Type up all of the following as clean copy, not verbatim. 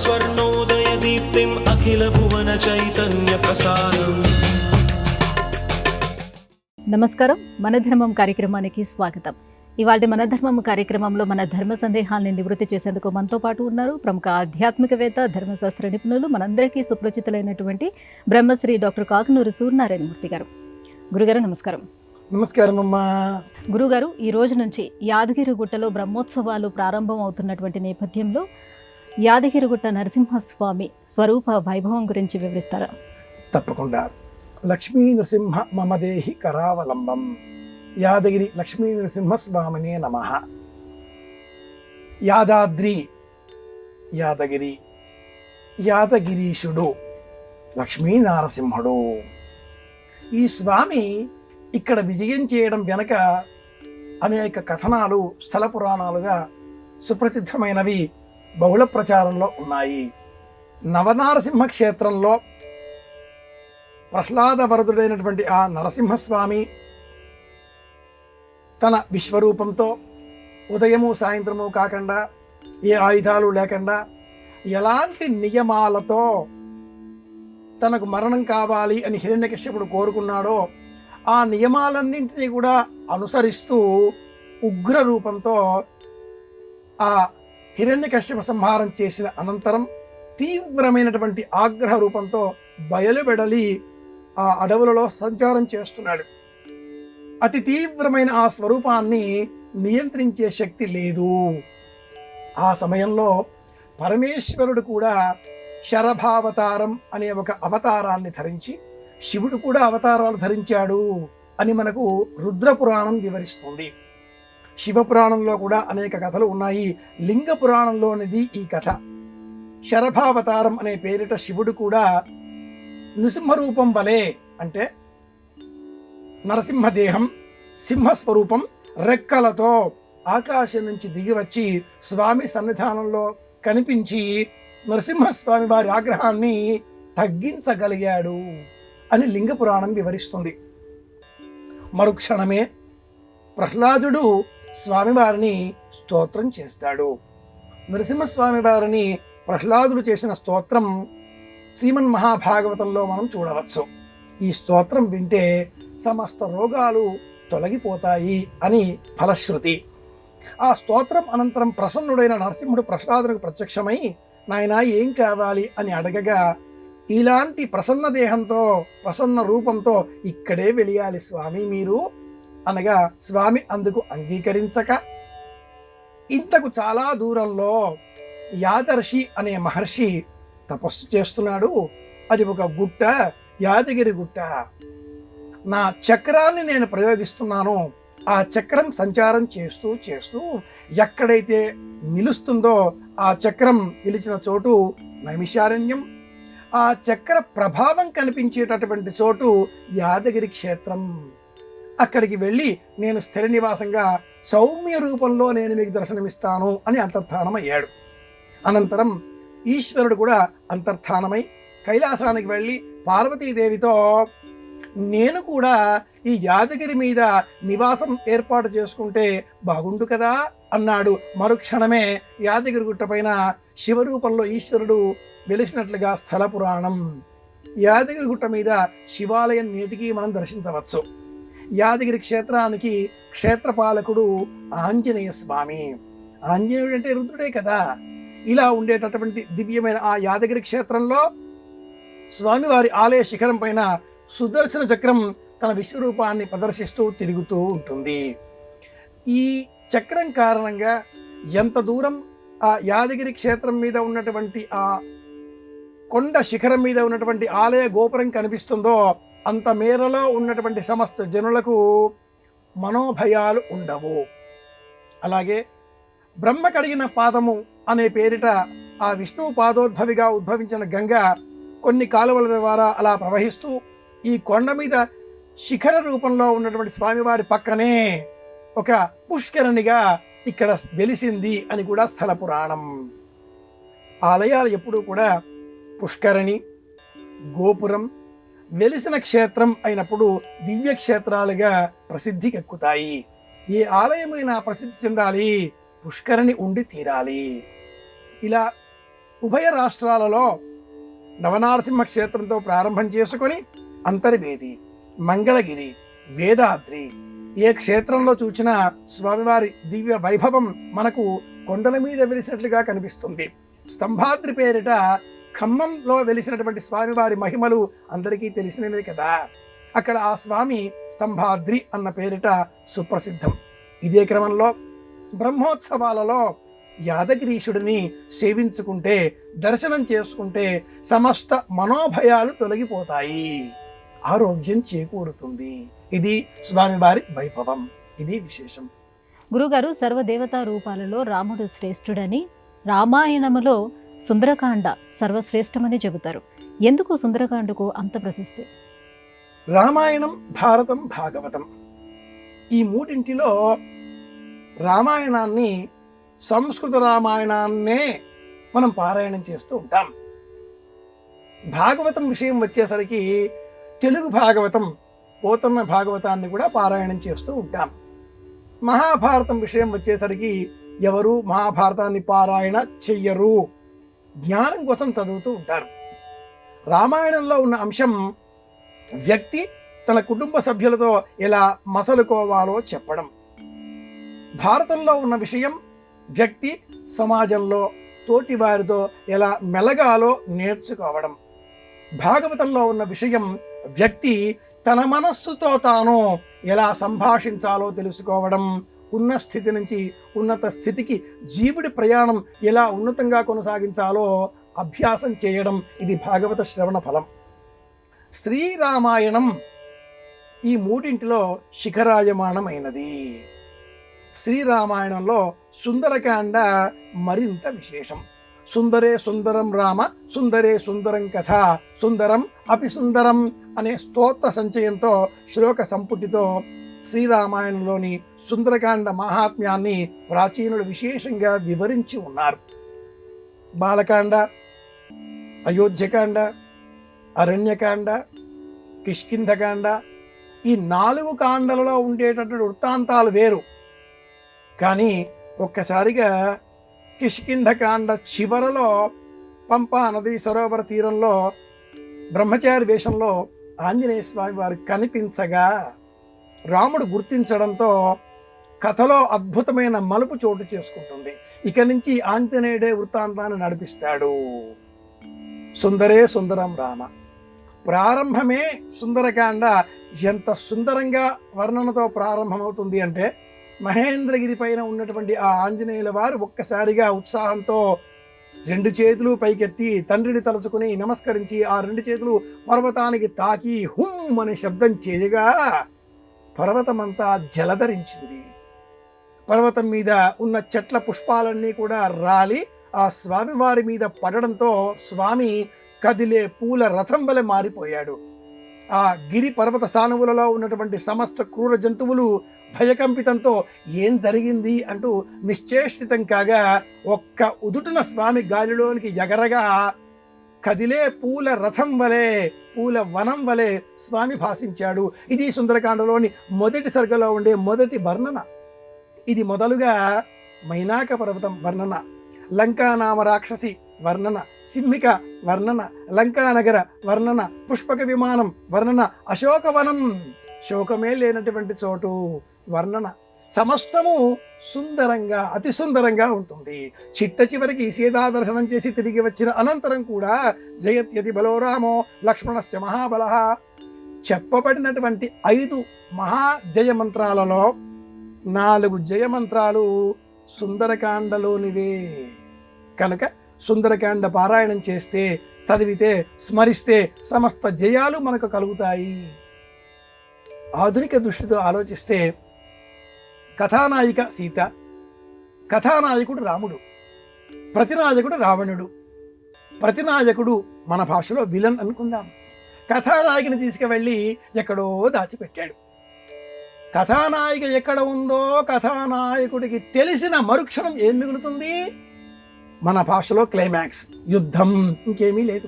स्वर्णोदयदीप्तिम् अखिलभुवनचैतन्यप्रसारम्। నమస్కారం, మన ధర్మం కార్యక్రమానికి స్వాగతం. ఇవాళ మన ధర్మం కార్యక్రమంలో మన ధర్మ సందేహాలను నివృత్తి చేసేందుకు మనతో పాటు ఉన్నారు ప్రముఖ ఆధ్యాత్మికవేత్త, ధర్మశాస్త్ర నిపుణులు, మనందరికీ సుపరిచితులైనటువంటి బ్రహ్మశ్రీ డాక్టర్ కాకునూరి సూర్యనారాయణమూర్తి గారు. గురుగారు నమస్కారం. నమస్కారం అమ్మా. గురుగారు, ఈ రోజు నుంచి యాదగిరిగుట్టలో బ్రహ్మోత్సవాలు ప్రారంభం అవుతున్నటువంటి నేపథ్యంలో యాదగిరిగుట్ట నరసింహస్వామి స్వరూప వైభవం గురించి వివరిస్తారా? తప్పకుండా. లక్ష్మీ నరసింహ మమదేహి కరావలంబం. యాదగిరి లక్ష్మీ నరసింహస్వామినే నమః. యాదాద్రి యాదగిరి, యాదగిరీశుడు లక్ష్మీ నారసింహుడు. ఈ స్వామి ఇక్కడ విజయం చేయడం వెనక అనేక కథనాలు, స్థల పురాణాలుగా సుప్రసిద్ధమైనవి బహుళ ప్రచారంలో ఉన్నాయి. నవనారసింహ క్షేత్రంలో ప్రహ్లాదవరదుడైనటువంటి ఆ నరసింహస్వామి తన విశ్వరూపంతో ఉదయము సాయంత్రము కాకుండా, ఏ ఆయుధాలు లేకుండా, ఎలాంటి నియమాలతో తనకు మరణం కావాలి అని హిరణ్యకశ్యపుడు కోరుకున్నాడో ఆ నియమాలన్నింటినీ కూడా అనుసరిస్తూ ఉగ్ర రూపంతో ఆ హిరణ్యకశ్యప సంహారం చేసిన అనంతరం తీవ్రమైనటువంటి ఆగ్రహ రూపంతో బయలువెడలి ఆ అడవులలో సంచారం చేస్తున్నాడు. అతి తీవ్రమైన ఆ స్వరూపాన్ని నియంత్రించే శక్తి లేదు. ఆ సమయంలో పరమేశ్వరుడు కూడా శరభావతారం అనే ఒక అవతారాన్ని ధరించి, శివుడు కూడా అవతారాలు ధరించాడు అని మనకు రుద్రపురాణం వివరిస్తుంది. శివపురాణంలో కూడా అనేక కథలు ఉన్నాయి. లింగ పురాణంలోనిది ఈ కథ. శరభావతారం అనే పేరిట శివుడు కూడా నృసింహరూపం వలె, అంటే నరసింహదేహం, సింహస్వరూపం, రెక్కలతో ఆకాశం నుంచి దిగివచ్చి స్వామి సన్నిధానంలో కనిపించి నరసింహస్వామి వారి ఆగ్రహాన్ని తగ్గించగలిగాడు అని లింగ పురాణం వివరిస్తుంది. మరుక్షణమే ప్రహ్లాదుడు స్వామివారిని స్తోత్రం చేస్తాడు. నరసింహస్వామి వారిని ప్రహ్లాదుడు చేసిన స్తోత్రం శ్రీమన్ మహాభాగవతంలో మనం చూడవచ్చు. ఈ స్తోత్రం వింటే సమస్త రోగాలు తొలగిపోతాయి అని ఫలశ్రుతి. ఆ స్తోత్రం అనంతరం ప్రసన్నుడైన నరసింహుడు ప్రహ్లాదునికి ప్రత్యక్షమై, నాయనా ఏం కావాలి అని అడగగా, ఇలాంటి ప్రసన్న దేహంతో, ప్రసన్న రూపంతో ఇక్కడే వెలియాలి స్వామి మీరు అనగా, స్వామి అందుకు అంగీకరించక, ఇంతకు చాలా దూరంలో యాదర్షి అనే మహర్షి తపస్సు చేస్తున్నాడు. అది ఒక గుట్ట, యాదగిరి గుట్ట. నా చక్రాన్ని నేను ప్రయోగిస్తున్నాను. ఆ చక్రం సంచారం చేస్తూ చేస్తూ ఎక్కడైతే నిలుస్తుందో ఆ చక్రం నిలిచిన చోటు నైమిషారణ్యం, ఆ చక్ర ప్రభావం కనిపించేటటువంటి చోటు యాదగిరి క్షేత్రం. అక్కడికి వెళ్ళి నేను స్థిర నివాసంగా సౌమ్య రూపంలో నేను మీకు దర్శనమిస్తాను అని అంతర్ధానం అయ్యాడు. అనంతరం ఈశ్వరుడు కూడా అంతర్ధానమై కైలాసానికి వెళ్ళి పార్వతీదేవితో, నేను కూడా ఈ యాదగిరి మీద నివాసం ఏర్పాటు చేసుకుంటే బాగుండు కదా అన్నాడు. మరుక్షణమే యాదగిరి గుట్ట పైన శివరూపంలో ఈశ్వరుడు వెలిసినట్లుగా స్థల పురాణం. యాదగిరి గుట్ట మీద శివాలయం నేటికి మనం దర్శించవచ్చు. యాదగిరి క్షేత్రానికి క్షేత్రపాలకుడు ఆంజనేయ స్వామి. ఆంజనేయుడు అంటే రుద్రుడే కదా. ఇలా ఉండేటటువంటి దివ్యమైన ఆ యాదగిరి క్షేత్రంలో స్వామివారి ఆలయ శిఖరం పైన సుదర్శన చక్రం తన విశ్వరూపాన్ని ప్రదర్శిస్తూ తిరుగుతూ ఉంటుంది. ఈ చక్రం కారణంగా ఎంత దూరం ఆ యాదగిరి క్షేత్రం మీద ఉన్నటువంటి ఆ కొండ శిఖరం మీద ఉన్నటువంటి ఆలయ గోపురం కనిపిస్తుందో అంత మేరలో ఉన్నటువంటి సమస్త జనులకు మనోభయాలు ఉండవు. అలాగే బ్రహ్మ కడిగిన పాదము అనే పేరిట ఆ విష్ణు పాదోద్భవిగా ఉద్భవించిన గంగ కొన్ని కాలువల ద్వారా అలా ప్రవహిస్తూ ఈ కొండ మీద శిఖర రూపంలో ఉన్నటువంటి స్వామివారి పక్కనే ఒక పుష్కరిణిగా ఇక్కడ వెలిసింది అని కూడా స్థల పురాణం. ఆలయాలు ఎప్పుడూ కూడా పుష్కరిణి, గోపురం, వెలిసిన క్షేత్రం అయినప్పుడు దివ్య క్షేత్రాలుగా ప్రసిద్ధికెక్కుతాయి. ఏ ఆలయమైనా ప్రసిద్ధి చెందాలి, పుష్కరిణి ఉండి తీరాలి. ఇలా ఉభయ రాష్ట్రాలలో నవనారసింహ క్షేత్రంతో ప్రారంభం చేసుకొని అంతర్వేది, మంగళగిరి, వేదాద్రి, ఏ క్షేత్రంలో చూసినా స్వామివారి దివ్య వైభవం మనకు కొండల మీద వెలిసినట్లుగా కనిపిస్తుంది. స్తంభాద్రి పేరిట ఖమ్మంలో వెలిసినటువంటి స్వామివారి మహిమలు అందరికీ తెలిసినవే కదా. అక్కడ ఆ స్వామి స్తంభాద్రి అన్న పేరిట సుప్రసిద్ధం. ఇదే క్రమంలో బ్రహ్మోత్సవాలలో యాదగిరీశుడిని సేవించుకుంటే, దర్శనం చేసుకుంటే సమస్త మనోభయాలు తొలగిపోతాయి, ఆరోగ్యం చేకూరుతుంది. ఇది స్వామివారి వైభవం, ఇది విశేషం. గురుగారు, సర్వదేవతా రూపాలలో రాముడు శ్రేష్ఠుడని, రామాయణములో సుందరకాండ సర్వశ్రేష్టమని చెబుతారు. ఎందుకు సుందరకాండకు అంత ప్రశస్తి? రామాయణం, భారతం, భాగవతం ఈ మూడింటిలో రామాయణాన్ని, సంస్కృత రామాయణాన్నే మనం పారాయణం చేస్తూ ఉంటాం. భాగవతం విషయం వచ్చేసరికి తెలుగు భాగవతం, పోతన్న భాగవతాన్ని కూడా పారాయణం చేస్తూ ఉంటాం. మహాభారతం విషయం వచ్చేసరికి ఎవరు మహాభారతాన్ని పారాయణ చెయ్యరు, జ్ఞానం కోసం చదువుతూ ఉంటారు. రామాయణంలో ఉన్న అంశం వ్యక్తి తన కుటుంబ సభ్యులతో ఎలా మసలుకోవాలో చెప్పడం. భారతంలో ఉన్న విషయం వ్యక్తి సమాజంలో తోటి వారితో ఎలా మెలగాలో నేర్చుకోవడం. భాగవతంలో ఉన్న విషయం వ్యక్తి తన మనస్సుతో తాను ఎలా సంభాషించాలో తెలుసుకోవడం, ఉన్న స్థితి నుంచి ఉన్నత స్థితికి జీవుడి ప్రయాణం ఎలా ఉన్నతంగా కొనసాగించాలో అభ్యాసం చేయడం. ఇది భాగవత శ్రవణ ఫలం. శ్రీరామాయణం ఈ మూడింటిలో శిఖరాయమానమైనది. శ్రీరామాయణంలో సుందరకాండ మరింత విశేషం. సుందరే సుందరం రామ, సుందరే సుందరం కథ, సుందరం అపి సుందరం అనే స్తోత్ర సంచయంతో, శ్లోక సంపుటితో శ్రీరామాయణంలోని సుందరకాండ మహాత్మ్యాన్ని ప్రాచీనులు విశేషంగా వివరించి ఉన్నారు. బాలకాండ, అయోధ్యకాండ, అరణ్యకాండ, కిష్కింధకాండ ఈ 4 కాండలలో ఉండేటటువంటి వృత్తాంతాలు వేరు. కానీ ఒక్కసారిగా కిష్కింధకాండ చివరలో పంపా నది సరోవర తీరంలో బ్రహ్మచారి వేషంలో ఆంజనేయ స్వామి వారు కనిపించగా రాముడు గుర్తించడంతో కథలో అద్భుతమైన మలుపు చోటు చేసుకుంటుంది. ఇక నుంచి ఆంజనేయుడే వృత్తాంతాన్ని నడిపిస్తాడు. సుందరే సుందరం రామ. ప్రారంభమే సుందరకాండ ఎంత సుందరంగా వర్ణనతో ప్రారంభమవుతుంది అంటే, మహేంద్రగిరి పైన ఉన్నటువంటి ఆ ఆంజనేయుల వారు ఒక్కసారిగా ఉత్సాహంతో 2 చేతులు పైకెత్తి తండ్రిని తలుచుకుని నమస్కరించి ఆ 2 చేతులు పర్వతానికి తాకి హుమ్ అనే శబ్దం చేయగా పర్వతమంతా జలధరించింది. పర్వతం మీద ఉన్న చెట్ల పుష్పాలన్నీ కూడా రాలి ఆ స్వామివారి మీద పడడంతో స్వామి కదిలే పూల రథం వలె మారిపోయాడు. ఆ గిరి పర్వత సానువులలో ఉన్నటువంటి సమస్త క్రూర జంతువులు భయకంపితంతో ఏం జరిగింది అంటూ నిశ్చేష్టితం కాగా, ఒక్క ఉదుటున స్వామి గాలిలోనికి ఎగరగా కదిలే పూల రథం వలె, పూల వనం వలె స్వామి భాషించాడు. ఇది సుందరకాండలోని మొదటి సర్గలో ఉండే మొదటి వర్ణన. ఇది మొదలుగా మైనాక పర్వతం వర్ణన, లంకానామ రాక్షసి వర్ణన, సింహిక వర్ణన, లంకానగర వర్ణన, పుష్పక విమానం వర్ణన, అశోకవనం శోకమే లేనటువంటి చోటు వర్ణన. సమస్తము సుందరంగా, అతి సుందరంగా ఉంటుంది. చిట్ట చివరికి సీతా దర్శనం చేసి తిరిగి వచ్చిన అనంతరం కూడా జయత్యతి బలో రామో లక్ష్మణస్య మహాబల చెప్పబడినటువంటి 5 మహాజయమంత్రాలలో 4 జయమంత్రాలు సుందరకాండలోనివే. కనుక సుందరకాండ పారాయణం చేస్తే, చదివితే, స్మరిస్తే సమస్త జయాలు మనకు కలుగుతాయి. ఆధునిక దృష్టితో ఆలోచిస్తే కథానాయిక సీత, కథానాయకుడు రాముడు, ప్రతినాయకుడు రావణుడు. ప్రతినాయకుడు మన భాషలో విలన్ అనుకుందాం. కథానాయికని తీసుకువెళ్ళి ఎక్కడో దాచిపెట్టాడు. కథానాయిక ఎక్కడ ఉందో కథానాయకుడికి తెలిసిన మరుక్షణం ఏం మిగులుతుంది? మన భాషలో క్లైమాక్స్, యుద్ధం, ఇంకేమీ లేదు.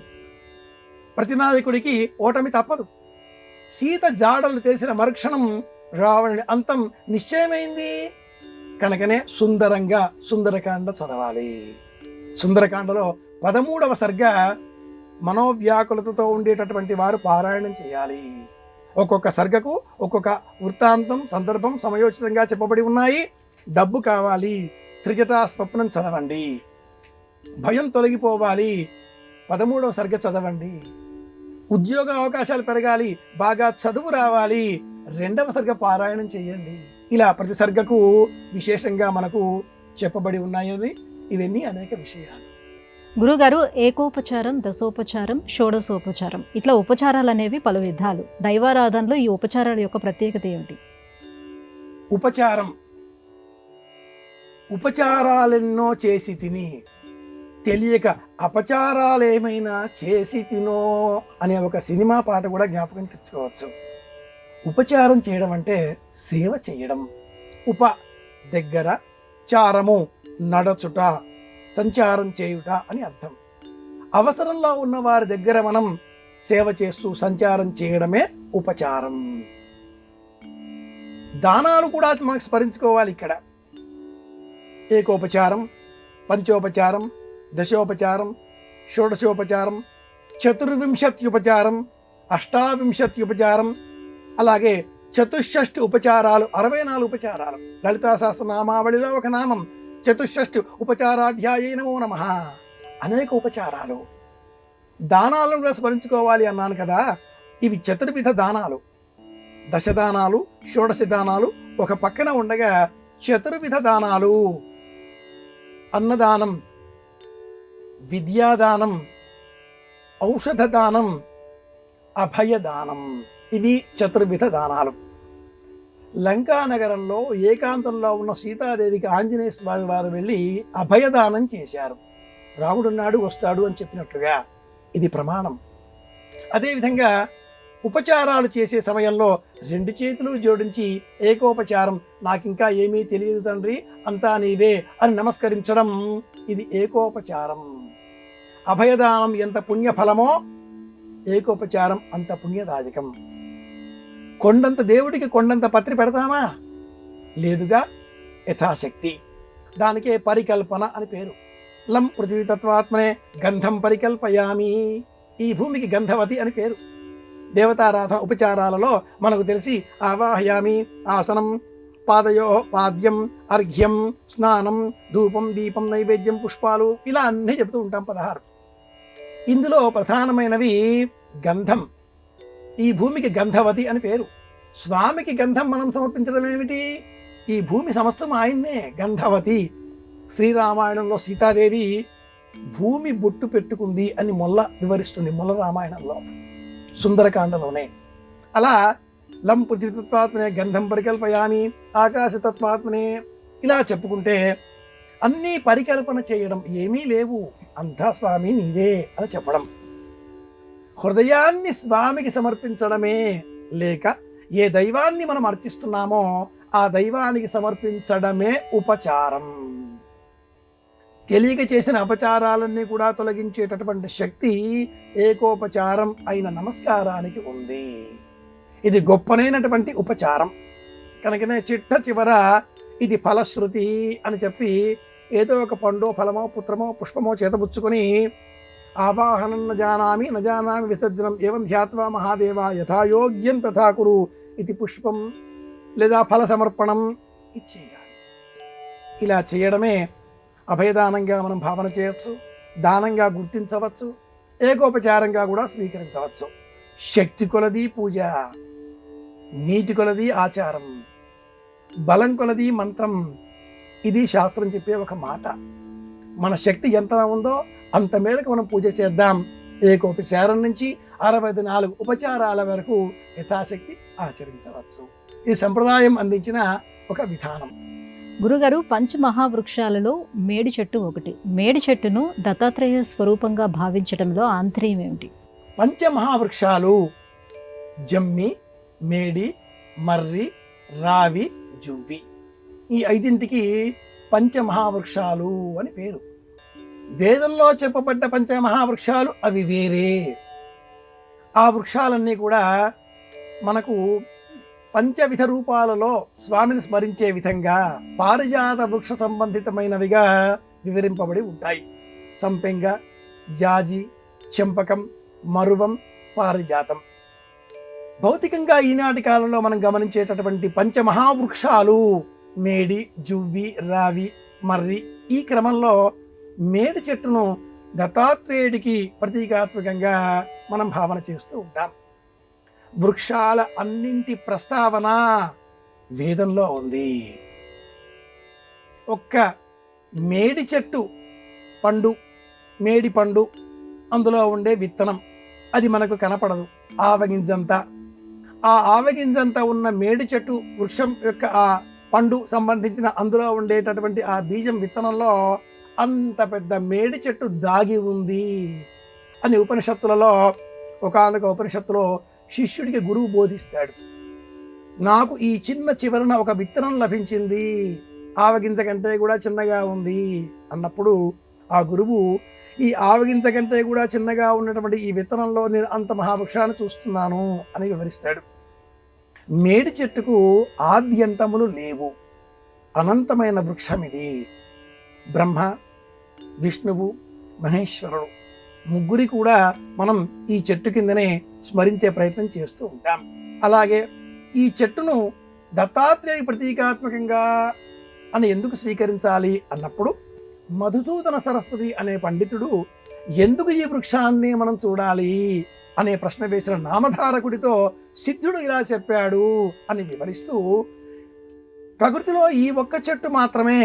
ప్రతినాయకుడికి ఓటమి తప్పదు. సీత జాడలు తెలిసిన మరుక్షణం రావణుని అంతం నిశ్చయమైంది. కనుకనే సుందరంగా సుందరకాండ చదవాలి. సుందరకాండలో 13వ సర్గ మనోవ్యాకులతతో ఉండేటటువంటి వారు పారాయణం చేయాలి. ఒక్కొక్క సర్గకు ఒక్కొక్క వృత్తాంతం, సందర్భం సమయోచితంగా చెప్పబడి ఉన్నాయి. డబ్బు కావాలి, త్రిజటా స్వప్నం చదవండి. భయం తొలగిపోవాలి, 13వ సర్గ చదవండి. ఉద్యోగ అవకాశాలు పెరగాలి, బాగా చదువు రావాలి, 2వ సర్గ పారాయణం చేయండి. ఇలా ప్రతి సర్గకు విశేషంగా మనకు చెప్పబడి ఉన్నాయని ఇవన్నీ అనేక విషయాలు. గురుగారు, ఏకోపచారం, దశోపచారం, షోడశోపచారం ఇట్లా ఉపచారాలు అనేవి పలు విధాలు. దైవారాధనలో ఈ ఉపచారాల యొక్క ప్రత్యేకత ఏమిటి? ఉపచారాలెన్నో చేసి తిని తెలియక అపచారాలేమైనా చేసి తినో అనే ఒక సినిమా పాట కూడా జ్ఞాపకం తెచ్చుకోవచ్చు. ఉపచారం చేయడం అంటే సేవ చేయడం. ఉప దగ్గర, చారము నడచుట, సంచారం చేయుట అని అర్థం. అవసరంలో ఉన్న వారి దగ్గర మనం సేవ చేస్తూ సంచారం చేయడమే ఉపచారం. దానాలు కూడా మనకు స్మరించుకోవాలి. ఇక్కడ ఏకోపచారం, పంచోపచారం, దశోపచారం, షోడశోపచారం, చతుర్వింశత్యుపచారం, అష్టావింశత్యుపచారం, అలాగే చతుషష్ఠి ఉపచారాలు, 64 ఉపచారాలు. లలితా సహస్రనామావళిలో ఒక నామం చతుషష్ఠి ఉపచారాధ్యాయై నమో నమః. అనేక ఉపచారాలు. దానాలను కూడా స్మరించుకోవాలి అన్నాను కదా. ఇవి చతుర్విధ దానాలు. దశదానాలు, షోడశ దానాలు ఒక పక్కన ఉండగా చతుర్విధ దానాలు: అన్నదానం, విద్యాదానం, ఔషధదానం, అభయదానం. ఇవి చతుర్విధ దానాలు. లంకా నగరంలో ఏకాంతంలో ఉన్న సీతాదేవికి ఆంజనేయ స్వామి వారు వెళ్ళి అభయదానం చేశారు. రాముడున్నాడు, వస్తాడు అని చెప్పినట్లుగా ఇది ప్రమాణం. అదేవిధంగా ఉపచారాలు చేసే సమయంలో 2 చేతులు జోడించి ఏకోపచారం, నాకింకా ఏమీ తెలియదు తండ్రి, అంతా నీవే అని నమస్కరించడం, ఇది ఏకోపచారం. అభయదానం ఎంత పుణ్యఫలమో ఏకోపచారం అంత పుణ్యదాయకం. కొండంత దేవుడికి కొండంత పత్రి పెడతామా? లేదుగా. యథాశక్తి. దానికే పరికల్పన అని పేరు. లం పృథివీ తత్వాత్మనే గంధం పరికల్పయామి. ఈ భూమికి గంధవతి అని పేరు. దేవతారాధన ఉపచారాలలో మనకు తెలిసి ఆవాహయామి, ఆసనం, పాదయో పాద్యం, అర్ఘ్యం, స్నానం, ధూపం, దీపం, నైవేద్యం, పుష్పాలు, ఇలా అన్నీ చెబుతూ ఉంటాం 16. ఇందులో ప్రధానమైనవి గంధం. ఈ భూమికి గంధవతి అని పేరు. స్వామికి గంధం మనం సమర్పించడం ఏమిటి? ఈ భూమి సమస్తం ఆయన్నే. గంధవతి. శ్రీరామాయణంలో సీతాదేవి భూమి బొట్టు పెట్టుకుంది అని మొల్ల వివరిస్తుంది, మొల్ల రామాయణంలో, సుందరకాండలోనే. అలా లం పృథివీతత్వాత్మనే గంధం పరికల్పయామి, ఆకాశతత్వాత్మనే, ఇలా చెప్పుకుంటే అన్నీ పరికల్పన చేయడం, ఏమీ లేవు, అంతా స్వామి నీవే అని చెప్పడం. హృదయాన్ని స్వామికి సమర్పించడమే, లేక ఏ దైవాన్ని మనం అర్చిస్తున్నామో ఆ దైవానికి సమర్పించడమే ఉపచారం. తెలియక చేసిన అపచారాలన్నీ కూడా తొలగించేటటువంటి శక్తి ఏకోపచారం అయిన నమస్కారానికి ఉంది. ఇది గొప్పనైనటువంటి ఉపచారం. కనుకనే చిట్ట చివర ఇది ఫలశ్రుతి అని చెప్పి ఏదో ఒక పండో, ఫలమో, పుత్రమో, పుష్పమో చేతబుచ్చుకొని ఆవాహనం నజానామి నజానామి విసర్జనం ఏవం ధ్యాత్వా మహాదేవ యథాయోగ్యం తథా కురు ఇది పుష్పం లేదా ఫల సమర్పణం ఇచ్చేయాలి. ఇలా చేయడమే అభయదానంగా మనం భావన చేయవచ్చు, దానంగా గుర్తించవచ్చు, ఏకోపచారంగా కూడా స్వీకరించవచ్చు. శక్తి కొలది పూజ, నీటి కొలది ఆచారం, బలం కొలది మంత్రం. ఇది శాస్త్రం చెప్పే ఒక మాట. మన శక్తి ఎంత ఉందో అంత మేరకు మనం పూజ చేద్దాం. ఏకోపచారం నుంచి 64 ఉపచారాల వరకు యథాశక్తి ఆచరించవచ్చు. ఈ సంప్రదాయం అందించిన ఒక విధానం. గురుగారు, పంచమహావృక్షాలలో మేడి చెట్టు ఒకటి. మేడి చెట్టును దత్తాత్రేయ స్వరూపంగా భావించడంలో ఆంతర్యం ఏమిటి? పంచమహావృక్షాలు జమ్మి, మేడి, మర్రి, రావి, జువ్వి. ఈ 5ంటికి పంచమహావృక్షాలు అని పేరు. వేదంలో చెప్పబడ్డ పంచమహావృక్షాలు అవి వేరే. ఆ వృక్షాలన్నీ కూడా మనకు పంచవిధ రూపాలలో స్వామిని స్మరించే విధంగా పారిజాత వృక్ష సంబంధితమైనవిగా వివరింపబడి ఉంటాయి. సంపెంగ, జాజి, చెంపకం, మరువం, పారిజాతం. భౌతికంగా ఈనాటి కాలంలో మనం గమనించేటటువంటి పంచమహావృక్షాలు మేడి, జువ్వి, రావి, మర్రి. ఈ క్రమంలో మేడి చెట్టును దత్తాత్రేయుడికి ప్రతీకాత్మకంగా మనం భావన చేస్తూ ఉంటాం. వృక్షాల అన్నింటి ప్రస్తావన వేదంలో ఉంది. ఒక్క మేడి చెట్టు పండు, మేడి పండు, అందులో ఉండే విత్తనం అది మనకు కనపడదు. ఆవగింజంతా, ఆ ఆవగింజంతా ఉన్న మేడి చెట్టు వృక్షం యొక్క ఆ పండు సంబంధించిన అందులో ఉండేటటువంటి ఆ బీజం విత్తనంలో అంత పెద్ద మేడి చెట్టు దాగి ఉంది అని ఉపనిషత్తులలో ఒకానొక ఉపనిషత్తులో శిష్యుడికి గురువు బోధిస్తాడు. నాకు ఈ చిన్న చివరన ఒక విత్తనం లభించింది, ఆవగింజ కంటే కూడా చిన్నగా ఉంది అన్నప్పుడు ఆ గురువు ఈ ఆవగింజ కంటే కూడా చిన్నగా ఉన్నటువంటి ఈ విత్తనంలో నేను అంత మహావృక్షాన్ని చూస్తున్నాను అని వివరిస్తాడు. మేడి చెట్టుకు ఆద్యంతములు లేవు, అనంతమైన వృక్షం ఇది. బ్రహ్మ, విష్ణువు, మహేశ్వరుడు ముగ్గురి కూడా మనం ఈ చెట్టు కిందనే స్మరించే ప్రయత్నం చేస్తూ ఉంటాం. అలాగే ఈ చెట్టును దత్తాత్రేయుడి ప్రతీకాత్మకంగా అని ఎందుకు స్వీకరించాలి అన్నప్పుడు మధుసూదన సరస్వతి అనే పండితుడు ఎందుకు ఈ వృక్షాన్ని మనం చూడాలి అనే ప్రశ్న వేసిన నామధారకుడితో సిద్ధుడు ఇలా చెప్పాడు అని వివరిస్తూ, ప్రకృతిలో ఈ ఒక్క చెట్టు మాత్రమే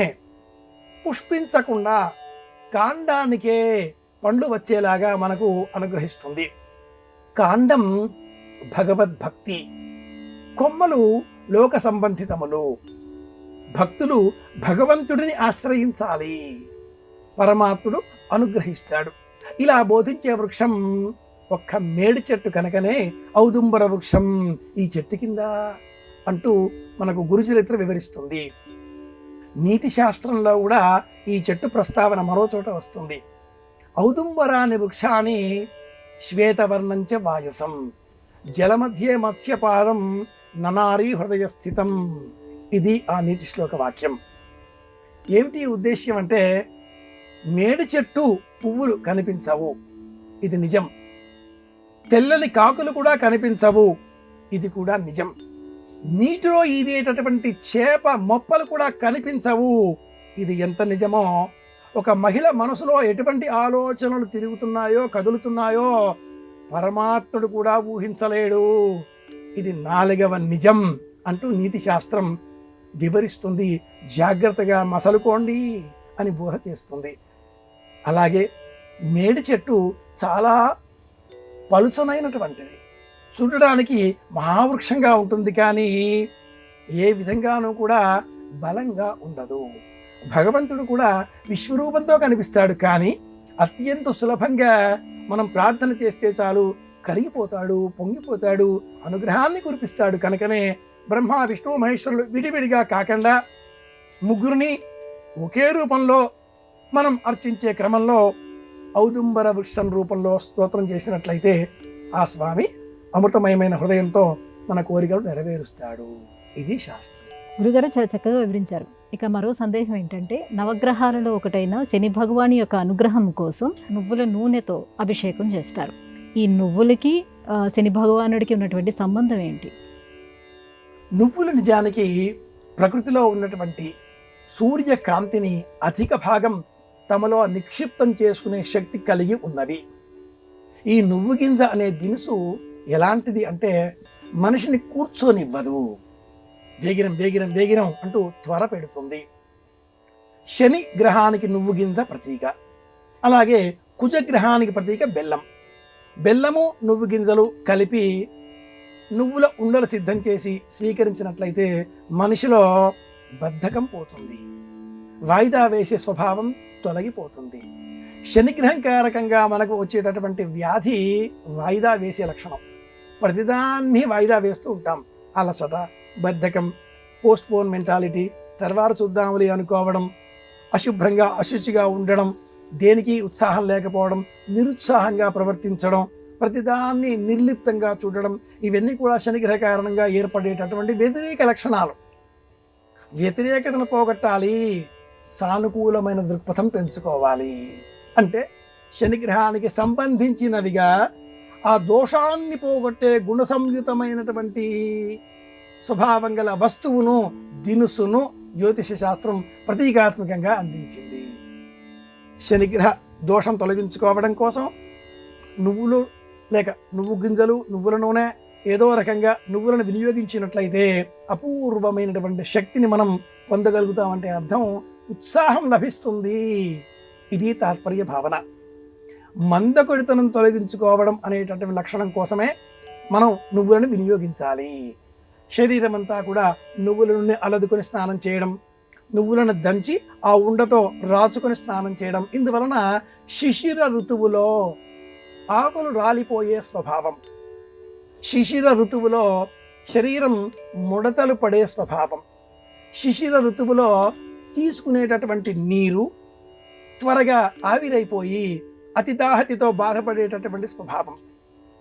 పుష్పించకుండా కాండానికే పండ్లు వచ్చేలాగా మనకు అనుగ్రహిస్తుంది. కాండం భగవద్భక్తి, కొమ్మలు లోక సంబంధితములు. భక్తులు భగవంతుడిని ఆశ్రయించాలి, పరమాత్ముడు అనుగ్రహిస్తాడు. ఇలా బోధించే వృక్షం ఒక్క మేడి చెట్టు కనుకనే ఔదుంబర వృక్షం ఈ చెట్టు కింద అంటూ మనకు గురుచరిత్ర వివరిస్తుంది. నీతి శాస్త్రంలో కూడా ఈ చెట్టు ప్రస్తావన మరో చోట వస్తుంది. ఔదుంబరాని వృక్షాన్ని శ్వేతవర్ణంచ వాయసం జలమధ్యే మత్స్యపాదం ననారీ హృదయ స్థితం. ఇది ఆ నీతి శ్లోక వాక్యం. ఏమిటి ఉద్దేశ్యం అంటే, మేడి చెట్టు పువ్వులు కనిపించవు, ఇది నిజం. తెల్లని కాకులు కూడా కనిపించవు, ఇది కూడా నిజం. నీటిలో ఈదేటటువంటి చేప మొప్పలు కూడా కనిపించవు, ఇది ఎంత నిజమో. ఒక మహిళ మనసులో ఎటువంటి ఆలోచనలు తిరుగుతున్నాయో కదులుతున్నాయో పరమాత్ముడు కూడా ఊహించలేడు, ఇది 4వ నిజం అంటూ నీతి శాస్త్రం వివరిస్తుంది. జాగ్రత్తగా మసలుకోండి అని బోధ చేస్తుంది. అలాగే మేడి చెట్టు చాలా పలుచనైనటువంటిది, చూడడానికి మహావృక్షంగా ఉంటుంది, కానీ ఏ విధంగానూ కూడా బలంగా ఉండదు. భగవంతుడు కూడా విశ్వరూపంతో కనిపిస్తాడు, కానీ అత్యంత సులభంగా మనం ప్రార్థన చేస్తే చాలు కరిగిపోతాడు, పొంగిపోతాడు, అనుగ్రహాన్ని కురిపిస్తాడు. కనుకనే బ్రహ్మ, విష్ణు, మహేశ్వరులు విడివిడిగా కాకుండా ముగ్గురిని ఒకే రూపంలో మనం అర్చించే క్రమంలో ఔదుంబర వృక్షం రూపంలో స్తోత్రం చేసినట్లయితే ఆ స్వామి అమృతమయమైన హృదయంతో మన కోరికలు నెరవేరుస్తాడు. ఇది శాస్త్రం. గురుగారు చాలా చక్కగా వివరించారు. ఇక మరో సందేహం ఏంటంటే, నవగ్రహాలలో ఒకటైన శని భగవాని యొక్క అనుగ్రహం కోసం నువ్వుల నూనెతో అభిషేకం చేస్తారు. ఈ నువ్వులకి శని భగవానుడికి ఉన్నటువంటి సంబంధం ఏంటి? నువ్వులు నిజానికి ప్రకృతిలో ఉన్నటువంటి సూర్యకాంతిని అధిక భాగం తమలో నిక్షిప్తం చేసుకునే శక్తి కలిగి ఉన్నవి. ఈ నువ్వు గింజ అనే దినుసు ఎలాంటిది అంటే, మనిషిని కూర్చొనివ్వదు, వేగిరం వేగిరం వేగిరం అంటూ త్వర పెడుతుంది. శని గ్రహానికి నువ్వు గింజ ప్రతీక, అలాగే కుజగ్రహానికి ప్రతీక బెల్లం. బెల్లము నువ్వు గింజలు కలిపి నువ్వుల ఉండలు సిద్ధం చేసి స్వీకరించినట్లయితే మనిషిలో బద్ధకం పోతుంది, వాయిదా వేసే స్వభావం తొలగిపోతుంది. శనిగ్రహం కారకంగా మనకు వచ్చేటటువంటి వ్యాధి వాయిదా వేసే లక్షణం. ప్రతిదాన్ని వాయిదా వేస్తూ ఉంటాం. అలసట, బద్ధకం, పోస్ట్పోన్ మెంటాలిటీ, తర్వాత చూద్దాములే అనుకోవడం, అశుభ్రంగా అశుచిగా ఉండడం, దేనికి ఉత్సాహం లేకపోవడం, నిరుత్సాహంగా ప్రవర్తించడం, ప్రతిదాన్ని నిర్లిప్తంగా చూడడం, ఇవన్నీ కూడా శనిగ్రహ కారణంగా ఏర్పడేటటువంటి వ్యతిరేక లక్షణాలు. వ్యతిరేకతను పోగొట్టాలి, సానుకూలమైన దృక్పథం పెంచుకోవాలి. అంటే శనిగ్రహానికి సంబంధించినవిగా ఆ దోషాన్ని పోగొట్టే గుణ సంయుతమైనటువంటి స్వభావం గల వస్తువును, దినుసును జ్యోతిష శాస్త్రం ప్రతీకాత్మకంగా అందించింది. శనిగ్రహ దోషం తొలగించుకోవడం కోసం నువ్వులు లేక నువ్వు గింజలు, నువ్వుల నూనె, ఏదో రకంగా నువ్వులను వినియోగించినట్లయితే అపూర్వమైనటువంటి శక్తిని మనం పొందగలుగుతామంటే అర్థం ఉత్సాహం లభిస్తుంది. ఇది తాత్పర్య భావన. మందకొడితనం తొలగించుకోవడం అనేటటువంటి లక్షణం కోసమే మనం నువ్వులను వినియోగించాలి. శరీరం అంతా కూడా నువ్వుల నూనె అలదుకొని స్నానం చేయడం, నువ్వులను దంచి ఆ ఉండతో రాచుకొని స్నానం చేయడం, ఇందువలన శిశిర ఋతువులో ఆకులు రాలిపోయే స్వభావం, శిశిర ఋతువులో శరీరం ముడతలు పడే స్వభావం, శిశిర ఋతువులో తీసుకునేటటువంటి నీరు త్వరగా ఆవిరైపోయి అతిదాహతితో బాధపడేటటువంటి స్వభావం,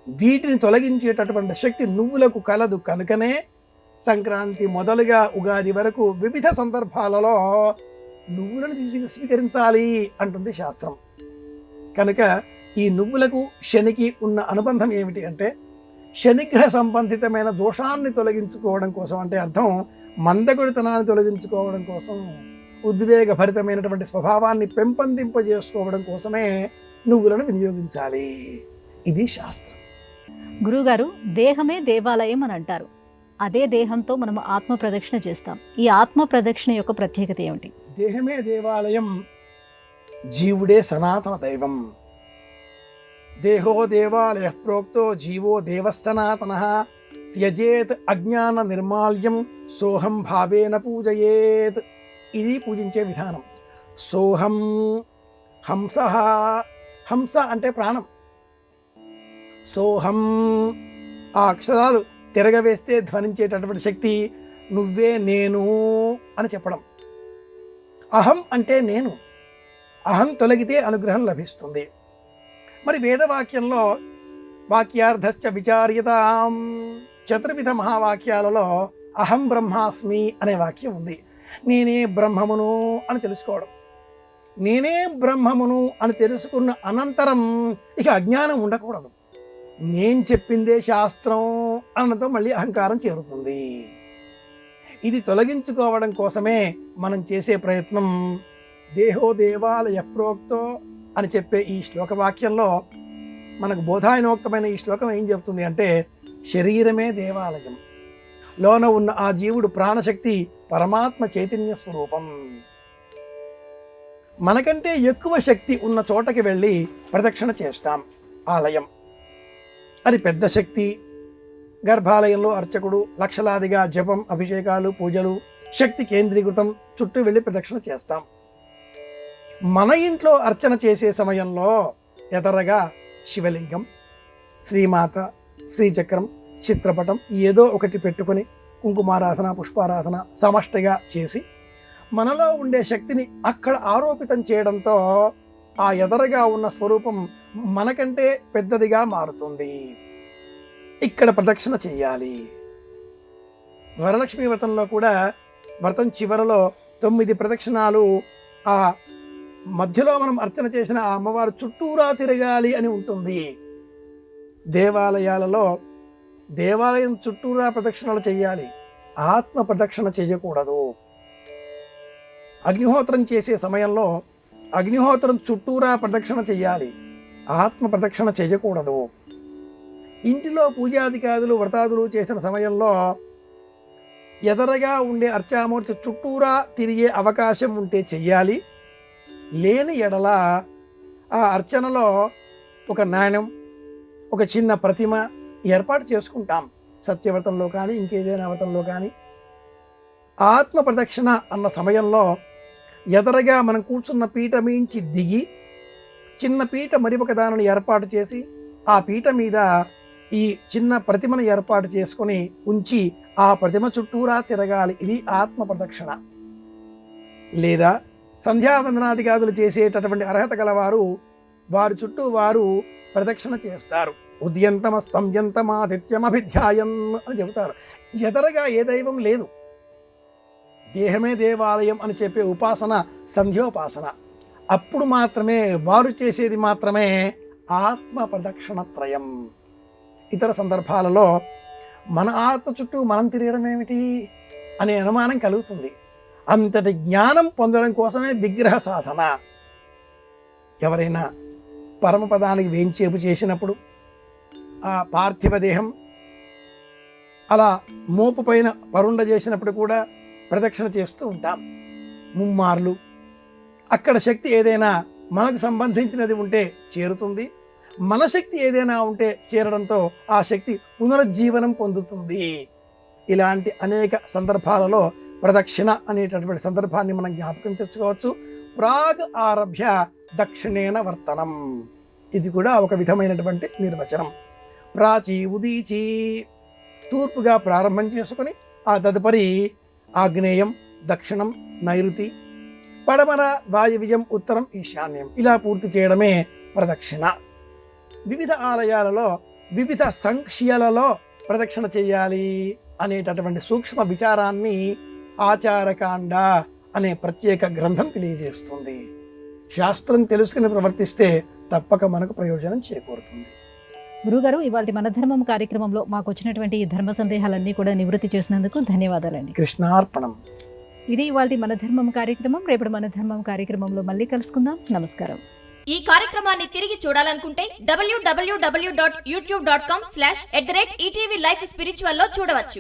వీటిని తొలగించేటటువంటి శక్తి నువ్వులకు కలదు. కనుకనే సంక్రాంతి మొదలుగా ఉగాది వరకు వివిధ సందర్భాలలో నువ్వులను స్వీకరించాలి అంటుంది శాస్త్రం. కనుక ఈ నువ్వులకు శనికి ఉన్న అనుబంధం ఏమిటి అంటే శనిగ్రహ సంబంధితమైన దోషాన్ని తొలగించుకోవడం కోసం, అంటే అర్థం మందకొడితనాన్ని తొలగించుకోవడం కోసం, ఉద్వేగభరితమైనటువంటి స్వభావాన్ని పెంపొందింపజేసుకోవడం కోసమే నువ్వులను వినియోగించాలి. ఇది శాస్త్రం. గురువుగారు, దేహమే దేవాలయం అని అంటారు. అదే దేహంతో మనం ఆత్మ ప్రదక్షిణ చేస్తాం. ఈ ఆత్మ ప్రదక్షిణ యొక్క ప్రత్యేకత ఏమిటి? దేహమే దేవాలయం, జీవుడే సనాతన దైవం. దేహో దేవాలయ ప్రోక్తో జీవో దేవసనాతన త్యజేత్ అజ్ఞాన నిర్మాల్యం సోహం భావేన పూజయేత్. ఇది పూజించే విధానం. సోహం హంస, హంస అంటే ప్రాణం. సోహం ఆ అక్షరాలు తిరగవేస్తే ధ్వనించేటటువంటి శక్తి, నువ్వే నేను అని చెప్పడం. అహం అంటే నేను, అహం తొలగితే అనుగ్రహం లభిస్తుంది. మరి వేదవాక్యంలో వాక్యార్థశ్చ విచార్యతాం, చతుర్విధ మహావాక్యాలలో అహం బ్రహ్మాస్మి అనే వాక్యం ఉంది. నేనే బ్రహ్మమును అని తెలుసుకోవడం. నేనే బ్రహ్మమును అని తెలుసుకున్న అనంతరం ఇక అజ్ఞానం ఉండకూడదు. నేను చెప్పిందే శాస్త్రం అన్నతో మళ్ళీ అహంకారం చేరుతుంది. ఇది తొలగించుకోవడం కోసమే మనం చేసే ప్రయత్నం. దేహో దేవాలయ ప్రోక్తో అని చెప్పే ఈ శ్లోక వాక్యంలో మనకు బోధాయనోక్తమైన ఈ శ్లోకం ఏం చెప్తుంది అంటే శరీరమే దేవాలయం, లోన ఉన్న ఆ జీవుడు ప్రాణశక్తి పరమాత్మ చైతన్య స్వరూపం. మనకంటే ఎక్కువ శక్తి ఉన్న చోటకి వెళ్ళి ప్రదక్షిణ చేస్తాం. ఆలయం అది పెద్ద శక్తి. గర్భాలయంలో అర్చకుడు లక్షలాదిగా జపం, అభిషేకాలు, పూజలు, శక్తి కేంద్రీకృతం చుట్టూ వెళ్ళి ప్రదక్షిణ చేస్తాం. మన ఇంట్లో అర్చన చేసే సమయంలో ఎదరగా శివలింగం, శ్రీమాత, శ్రీచక్రం, చిత్రపటం ఏదో ఒకటి పెట్టుకొని కుంకుమారాధన, పుష్పారాధన సమష్టిగా చేసి మనలో ఉండే శక్తిని అక్కడ ఆరోపితం చేయడంతో ఆ ఎదరగా ఉన్న స్వరూపం మనకంటే పెద్దదిగా మారుతుంది. ఇక్కడ ప్రదక్షిణ చేయాలి. వరలక్ష్మి వ్రతంలో కూడా వ్రతం చివరలో 9 ప్రదక్షిణాలు, ఆ మధ్యలో మనం అర్చన చేసిన ఆ అమ్మవారు చుట్టూరా తిరగాలి అని ఉంటుంది. దేవాలయాలలో దేవాలయం చుట్టూరా ప్రదక్షిణలు చేయాలి, ఆత్మ ప్రదక్షిణ చేయకూడదు. అగ్నిహోత్రం చేసే సమయంలో అగ్నిహోత్రం చుట్టూరా ప్రదక్షిణ చేయాలి, ఆత్మ ప్రదక్షిణ చేయకూడదు. ఇంటిలో పూజాదికాదులు, వ్రతాదులు చేసిన సమయంలో ఎదరగా ఉండే అర్చామూర్తి చుట్టూరా తిరిగే అవకాశం ఉంటే చెయ్యాలి. లేని ఎడల ఆ అర్చనలో ఒక నాణ్యం, ఒక చిన్న ప్రతిమ ఏర్పాటు చేసుకుంటాం. సత్యవ్రతంలో కానీ ఇంకేదైనా వ్రతంలో కానీ ఆత్మ ప్రదక్షిణ అన్న సమయంలో ఎదరగా మనం కూర్చున్న పీట మించి దిగి చిన్న పీట మరి ఒక దానిని ఏర్పాటు చేసి ఆ పీట మీద ఈ చిన్న ప్రతిమను ఏర్పాటు చేసుకొని ఉంచి ఆ ప్రతిమ చుట్టూరా తిరగాలి. ఇది ఆత్మ ప్రదక్షిణ. లేదా సంధ్యావందనాదిగాదులు చేసేటటువంటి అర్హత గలవారు వారి చుట్టూ వారు ప్రదక్షిణ చేస్తారు. ఉద్యంతమస్తంజంతమాదిత్యమభిధ్యాయం అని చెబుతారు. ఎదరగా ఏ దైవం లేదు. దేహమే దేవాలయం అని చెప్పే ఉపాసన సంధ్యోపాసన. అప్పుడు మాత్రమే వారు చేసేది మాత్రమే ఆత్మ ప్రదక్షిణ త్రయం. ఇతర సందర్భాలలో మన ఆత్మ చుట్టూ మనం తిరగడం ఏమిటి అనే అనుమానం కలుగుతుంది. అంతటి జ్ఞానం పొందడం కోసమే విగ్రహ సాధన. ఎవరైనా పరమపదానికి వేంచేపు చేసినప్పుడు ఆ పార్థివ దేహం అలా మోపు పైన పరుండ చేసినప్పుడు కూడా ప్రదక్షిణ చేస్తూ ఉంటాం ముమ్మార్లు. అక్కడ శక్తి ఏదైనా మనకు సంబంధించినది ఉంటే చేరుతుంది, మన శక్తి ఏదైనా ఉంటే చేరడంతో ఆ శక్తి పునరుజ్జీవనం పొందుతుంది. ఇలాంటి అనేక సందర్భాలలో ప్రదక్షిణ అనేటటువంటి సందర్భాన్ని మనం జ్ఞాపకం తెచ్చుకోవచ్చు. ప్రాగ్ ఆరభ్య దక్షిణేన వర్తనం, ఇది కూడా ఒక విధమైనటువంటి నిర్వచనం. ప్రాచీ ఉదీచి, తూర్పుగా ప్రారంభం చేసుకొని ఆ తదుపరి ఆగ్నేయం, దక్షిణం, నైరుతి, పడమర, వాయువ్యం, ఉత్తరం, ఈశాన్యం ఇలా పూర్తి చేయడమే ప్రదక్షిణ. వివిధ ఆలయాలలో వివిధ సంఖ్యలలో ప్రదక్షిణ చేయాలి అనేటటువంటి సూక్ష్మ విచారాన్ని ఆచారకాండ అనే ప్రత్యేక గ్రంథం తెలియజేస్తుంది. శాస్త్రం తెలుసుకుని ప్రవర్తిస్తే తప్పక మనకు ప్రయోజనం చేకూరుతుంది. గురుగారు, ఇవాళ మన ధర్మం కార్యక్రమంలో మాకు వచ్చినటువంటి ఈ ధర్మ సందేహాలన్నీ కూడా నివృత్తి చేసినందుకు ధన్యవాదాలండి. కృష్ణార్పణం. ఇది ఇవాళ మన ధర్మం కార్యక్రమం. రేపటి మన ధర్మం కార్యక్రమంలో మళ్ళీ కలుసుకుందాం. నమస్కారం. ఈ కార్యక్రమాన్ని తిరిగి చూడాలనుకుంటే www.youtube.com/@ETV Life Spiritual లో చూడవచ్చు.